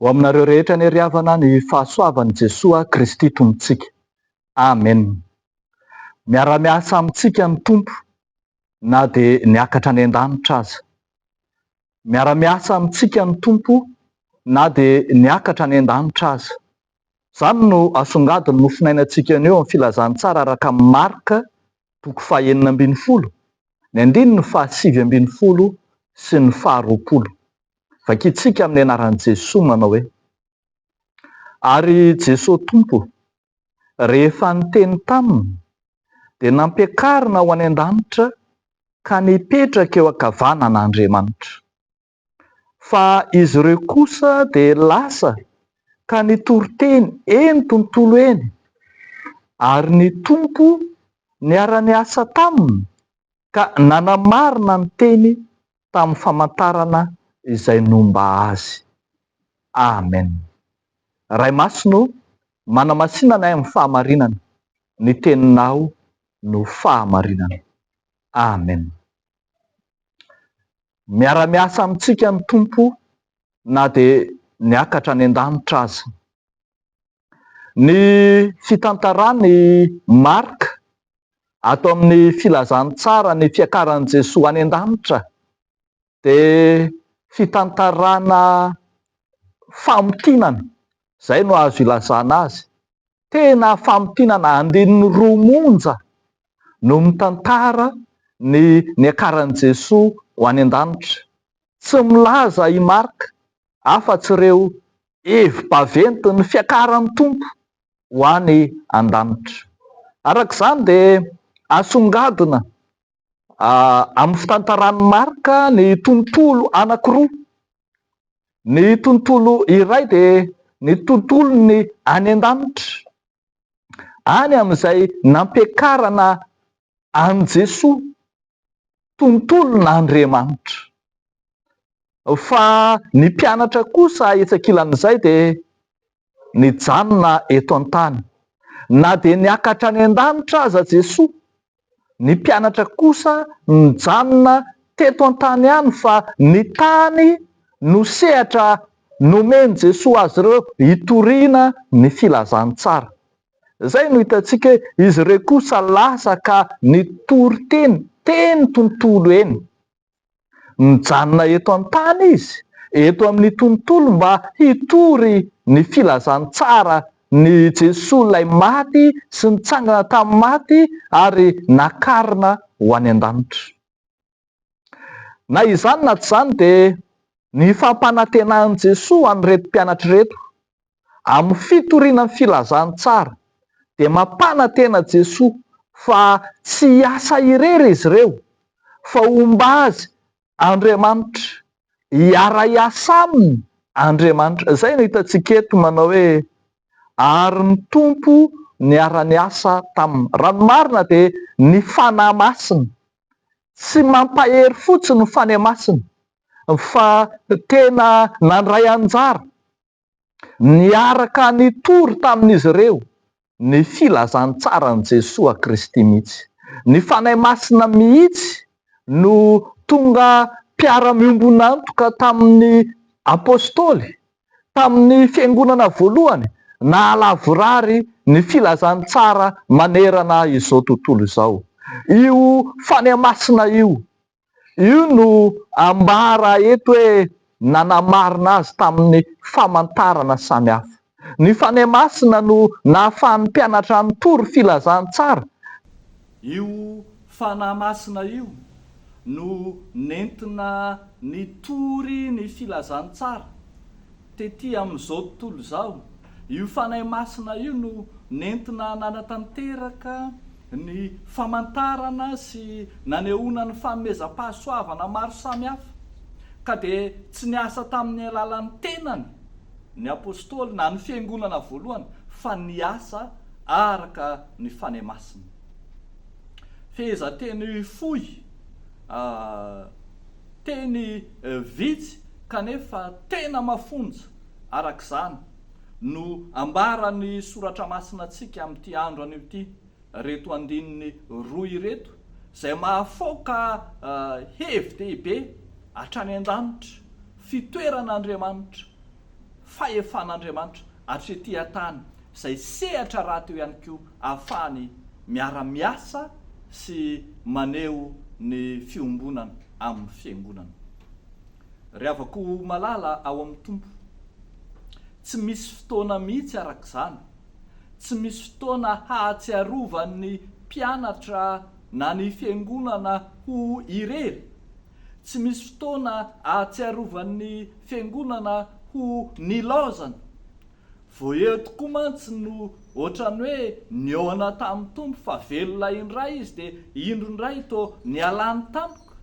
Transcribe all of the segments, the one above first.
Ho aminareo rehetra ny ry-havana ny fahasoavan'i Jesosy Kristy Tompontsika. Amen. Miara-miasa amintsika ny Tompo na dia niakatra any an-danitra aza. Miara-miasa amintsika ny Tompo na dia niakatra any an-danitra aza. Izany no asongadiny nofinainantsika anio amin'ny filazantsara araka amin'ny Marka 9:12, ny 9:20 sy ny 20. Vakintsika amin'ny anaran'i Jesosy manao hoe: ary Jesosy Tompo, rehefa niteny taminy dia nampiakarina ho any an-danitra ka nipetraka eo ankavanan'Andriamanitra. Fa izy ireo kosa dia lasa ka nitory teny eny tontolo eny, ary ny Tompo niara-niasa taminy ka nanamarina ny teny tamin'ny famantarana izay nomba azy. Amen. Ray Masino, manamasinana amin'ny fahamarinana, ny teninao no fahamarinana. Amen. Miara-miasa amintsika ny Tompo na dia niakatra any an-danitra aza. Ny fitantarany Marka ato amin'ny filazantsara ny fiakaran'i Jesosy any an-danitra dia fitantarana famotinana, izay no azo ilazana azy. Tena famotinana, 101 monja no mitantara ny niakaran'i Jesosy ho any an-danitra. Tsy milaza i Marka afa-tsy ireo hevi-baventy ny fiakaran'ny Tompo ho any an-danitra. Arak'izany dia asongadina amin'ny fitantaran'i Marka ny tontolo anankiroa. Ny tontolo iray dia ny tontolony any an-danitra, any amin'izay nampiakarana an Jesosy, tontolon'Andriamanitra. Fa ny mpianatra kosa etsakilan'izay dia nijanona eto an-tany. Na dia niakatra any an-danitra aza Jesosy, ny mpianatra kosa nijanona teto an-tany ihany, fa ny tany no sehatra nomeny Jesosy azy ireo hitoriana ny filazantsara. Izay no hitantsika izy ireo kosa lasa ka nitory teny tontolo eny. Mijanona eto an-tany izy, eto amin'ny tontolo, mba hitory ny filazantsara ny Jesosy ilay maty sy nitsangana tamin'ny maty ary nakarina ho any an-danitra. Na izany na tsy izany dia ny fampanantenan'i Jesosy an'ireto mpianatra reto amin'ny fitorian'ny filazantsara dia mampanantena Jesosy fa tsy hiasa irery izy ireo, fa homba azy Andriamanitra, hiara-iasa aminy Andriamanitra. Izay no hitantsika eto manao hoe: ary ny Tompo niara-niasa taminy. Raha ny marina dia ny fanahy masina, tsy mampahery fotsiny ny fanahy masina, fa tena nandray anjara niaraka nitory tamin'izy ireo ny filazantsarani Jesosy Kristy mihitsy. Ny fanahy masina mihitsy no tonga mpiara-miombona antoka tamin'ny apôstôly, tamin'ny fiangonana voalohany, na alavorary ny filazantsara manerana izao tontolo izao. Io fanahy masina io no ambara eto hoe nanamarina azy tamin'ny famantarana samihafa. Ny fanahy masina no nahafahan'ny mpianatra nitory filazantsara. Io fanahy masina io no nentina nitory ny filazantsara tetỳ amin'izao tontolo izao. Io fanahy masina io no nentina nanatanteraka ny famantarana sy nanehoana ny fanomezam-pahasoavana maro samihafa, ka dia tsy niasa tamin'ny alalan'ny tenany ny apôstôly na ny fiangonana voalohany, fa niasa araka ny fanahy masina. Feheza teny fohy, teny vitsy kanefa tena mafonja. Arak'izany no ambarany soratra masina antsika amin'ity andro anio ity, reto 2 ireto, izay mahafoaka hevy dehibe hatrany an-danitra, fitoeran'Andriamanitra, fahefan'Andriamanitra atretỳ tany izay sehatra raha teo ihany koa ahafahany miara-miasa sy maneho ny fiombonana amin'ny fiangonana. Ry havako malala ao amin'ny tompo, tsy misy fotoana mihitsy arak'izany, tsy misy fotoana hahatsiarovan'ny mpianatra na ny fiangonana ho irery, tsy misy fotoana hahatsiarovan'ny fiangonana ho nilaozana. Vo eo tokoa mantsy no ohatrany hoe niona tamin'ny tompo fa velona indray izy dia indro indray to nialany tampoka.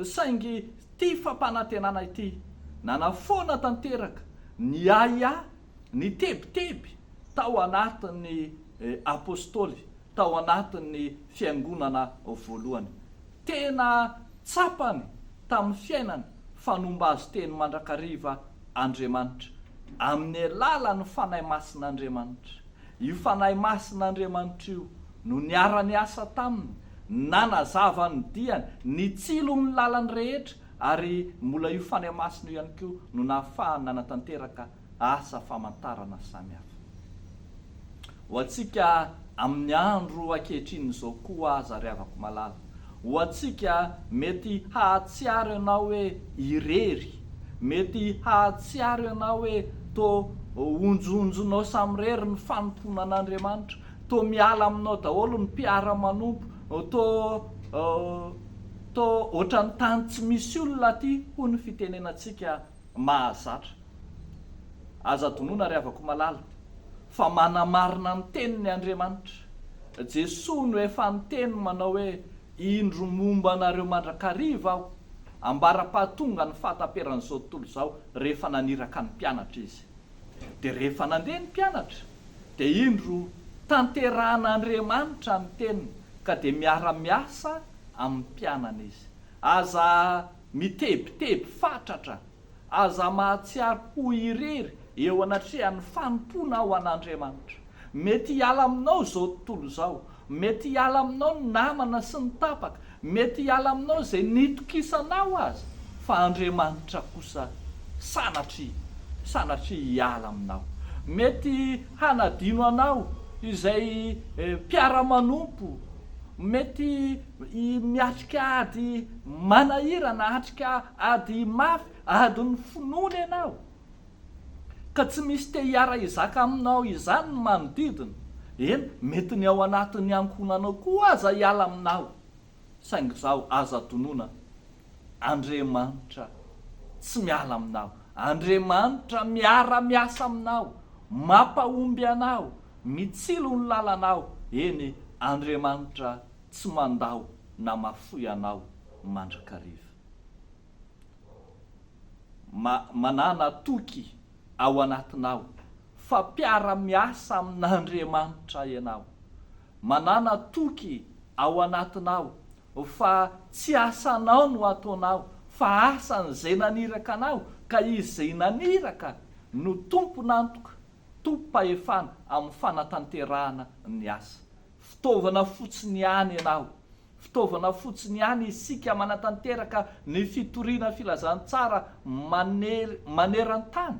Saingy ty fampanantenana ity nanafoana tanteraka, ny aia, ny tebiteby tao anatin'ny apôstôly, tao anatin'ny fiangonana voalohany. Tena tsapany tamin'ny fiainany fanomba azy teny mandrakariva Andriamanitra amin'ny alalan'ny fanahy masin'Andriamanitra. Io fanahy masin'Andriamanitra io no niara-niasa taminy, nanazava ny diany, nitsilo ny lalany rehetra, ary mbola io fanahy masina io ihany koa no nahafahany nanatanteraka asa famantarana samihafa. Ho antsika amin'ny andro ankehitriny izao koa aza ry havako malala, ho antsika mety hahatsiaro ianao hoe irery, mety hahatsiaro ianao hoe to onjonjonao samirery ny fanompona an'Andriamanitra, to miala aminao daholo ny mpiara-manompo, to ohatrany tany tsy misy olona ty ho ny fitenenantsika mahazatra. Aza tonoana ry havako malala fa manamarina ny teniny Andriamanitra. Jesosy no efa niteny manao hoe indro momba anareo mandrakariva aho, ambara-pahatonga ny fahataperan'izao tontolo izao rehefa naniraka ny mpianatra izy. Dia rehefa nandeha ny mpianatra dia indro tanterahan'Andriamanitra ny teniny ka dia miara-miasa amin'ny mpianana izy. Aza mitebiteby fatratra, aza mahatsiaro ho irery eo anatrehan'ny fanompona ao an'Andriamanitra. Mety hiala aminao izao tontolo izao, mety hiala aminao ny namana sy ny tapaka, mety hiala aminao izay nitokisanao aza, fa Andriamanitra kosa sanatry hiala aminao. Mety hanadino anao izay mpiara-manompo, mety miatrika ady manahirana, atrika ady mafy, ady ny finoana ianao, ka tsy misy te hiara izaka aminao izany ny manodidina. Eny, mety ny ao anatin'ny ankonanao koa aza hiala aminao. Saingy izao aza tonoana, Andriamanitra tsy miala aminao. Andriamanitra miara-miasa aminao, mampahomby anao, mitsilo ny lalanao. Eny, Andriamanitra tsy mandao na mafoy anao mandrakariva. Manana toky ao anatinao fa mpiara-miasa amin'Andriamanitra ianao. Manana toky ao anatinao fa tsy asanao no ataonao, fa asan'izay naniraka anao, ka izay naniraka no tompo nantoka, tompo-pahefana amin'ny fanatanterahana ny asa. Fitaovana fotsiny ihany ianao, fitaovana fotsiny ihany isika manatanteraka ny fitoriana filazantsara maneran-tany,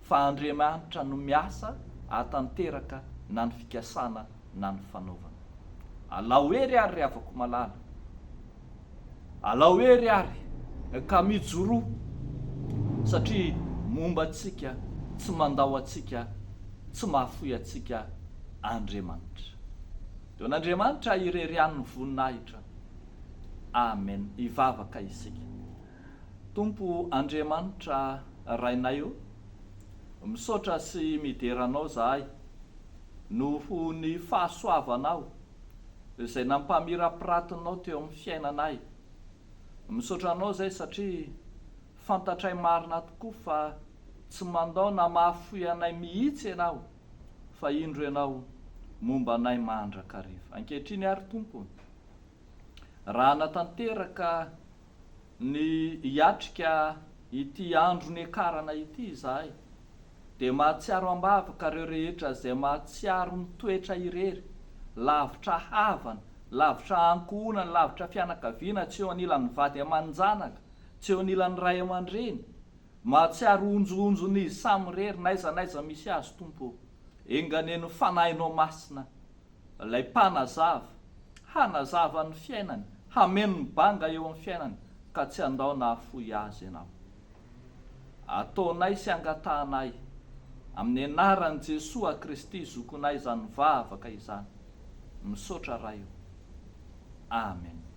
fa Andriamanitra no miasa atanteraka na ny fikasana na ny fanaovana. Alao ery ary ry havako malala, alao ery ary ka mijoro, satria momba atsika, tsy mandao atsika, tsy mahafoy atsika Andriamanitra. Deo n'Andriamanitra irery ihany ny voninahitra. Amen. Ivavaka isika. Tompo Andriamanitra rainay io, misaotra sy mideranao zahay noho ny fahasoavanao izay nampamirapiratinao teo amin'ny fiainanay. Misaotra anao zay satria fantatray marina tokoa fa tsy mandao na mahafoy anay mihitsy ianao, fa indro ianao momba anay mandrakariva. Ankehitriny ary Tompo, raha natanteraka ny hiatrika ity andro ny akarana ity zahay, dia mahatsiaro ambavaka reo rehetra izay mahatsiaro ny toetra irery, lavitra havana, lavitra ankohonana, lavitra fianakaviana, tsy eo anilan'ny vady aman-janaka, tsy eo anilan'ny ray aman-dreny. mahatsiaro onjoonjony samy rery naizanaiza misy azy tompo enganeno fanahinao masina ilay mpanazava hanazava ny fiainany hameno ny banga eo amin'ny fiainany ka tsy andao na hafoy azy ianao ataonay sy angatahanay amin'ny anaran'i Jesoa Kristy zokonay izany vavaka izany misaotra raha io amen.